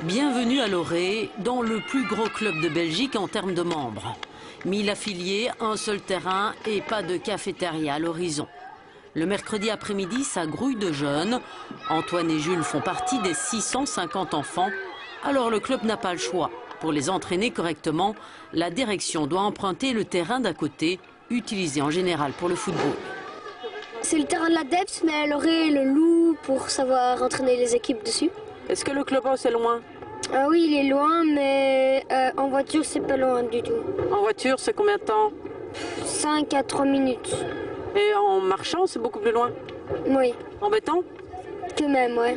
Bienvenue à Loré, dans le plus gros club de Belgique en termes de membres. 1000 affiliés, un seul terrain et pas de cafétéria à l'horizon. Le mercredi après-midi, ça grouille de jeunes. Antoine et Jules font partie des 650 enfants. Alors le club n'a pas le choix. Pour les entraîner correctement, la direction doit emprunter le terrain d'à côté, utilisé en général pour le football. C'est le terrain de la DEPS, mais elle aurait le loup pour savoir entraîner les équipes dessus. Est-ce que le clubhouse est loin? Ah oui, il est loin, mais en voiture, c'est pas loin du tout. En voiture, c'est combien de temps? 5 à 3 minutes. Et en marchant, c'est beaucoup plus loin? Oui, En béton? quand même, ouais.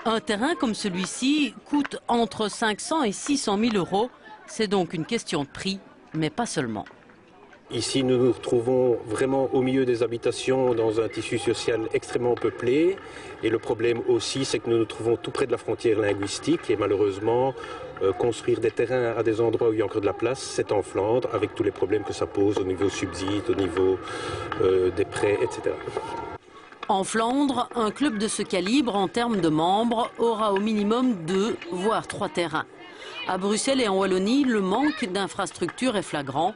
Un terrain comme celui-ci coûte entre 500 et 600 000 euros. C'est donc une question de prix, mais pas seulement. Ici, nous nous trouvons vraiment au milieu des habitations, dans un tissu social extrêmement peuplé. Et le problème aussi, c'est que nous nous trouvons tout près de la frontière linguistique. Et malheureusement, construire des terrains à des endroits où il y a encore de la place, c'est en Flandre, avec tous les problèmes que ça pose au niveau subsides, au niveau des prêts, etc. En Flandre, un club de ce calibre, en termes de membres, aura au minimum 2, voire 3 terrains. À Bruxelles et en Wallonie, le manque d'infrastructures est flagrant.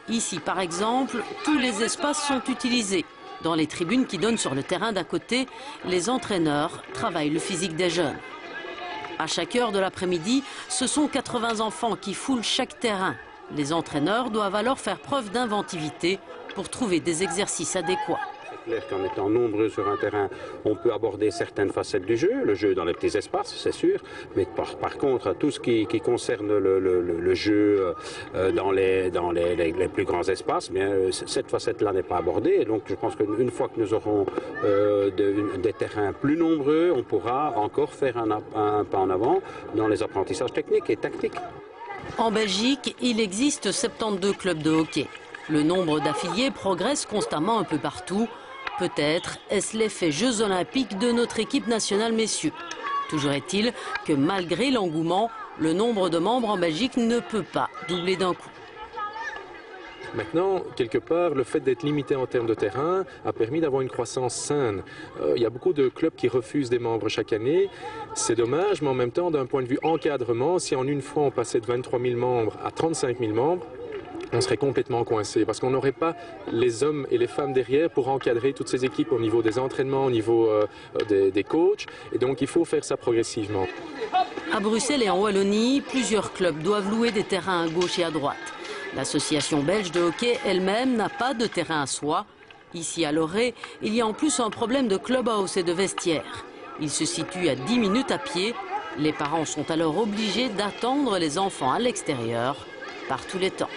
Ici, par exemple, tous les espaces sont utilisés. Dans les tribunes qui donnent sur le terrain d'à côté, les entraîneurs travaillent le physique des jeunes. À chaque heure de l'après-midi, ce sont 80 enfants qui foulent chaque terrain. Les entraîneurs doivent alors faire preuve d'inventivité pour trouver des exercices adéquats. C'est clair qu'en étant nombreux sur un terrain, on peut aborder certaines facettes du jeu, le jeu dans les petits espaces, c'est sûr, mais par contre, tout ce qui concerne le jeu dans les plus grands espaces, bien, cette facette-là n'est pas abordée. Et donc je pense qu'une fois que nous aurons des terrains plus nombreux, on pourra encore faire un pas en avant dans les apprentissages techniques et tactiques. En Belgique, il existe 72 clubs de hockey. Le nombre d'affiliés progresse constamment un peu partout. Peut-être est-ce l'effet Jeux Olympiques de notre équipe nationale messieurs. Toujours est-il que malgré l'engouement, le nombre de membres en Belgique ne peut pas doubler d'un coup. Maintenant, quelque part, le fait d'être limité en termes de terrain a permis d'avoir une croissance saine. Il y a beaucoup de clubs qui refusent des membres chaque année. C'est dommage, mais en même temps, d'un point de vue encadrement, si en une fois on passait de 23 000 membres à 35 000 membres, on serait complètement coincé parce qu'on n'aurait pas les hommes et les femmes derrière pour encadrer toutes ces équipes au niveau des entraînements, au niveau des coachs. Et donc, il faut faire ça progressivement. À Bruxelles et en Wallonie, plusieurs clubs doivent louer des terrains à gauche et à droite. L'association belge de hockey elle-même n'a pas de terrain à soi. Ici à Loré, il y a en plus un problème de clubhouse et de vestiaire. Il se situe à 10 minutes à pied. Les parents sont alors obligés d'attendre les enfants à l'extérieur par tous les temps.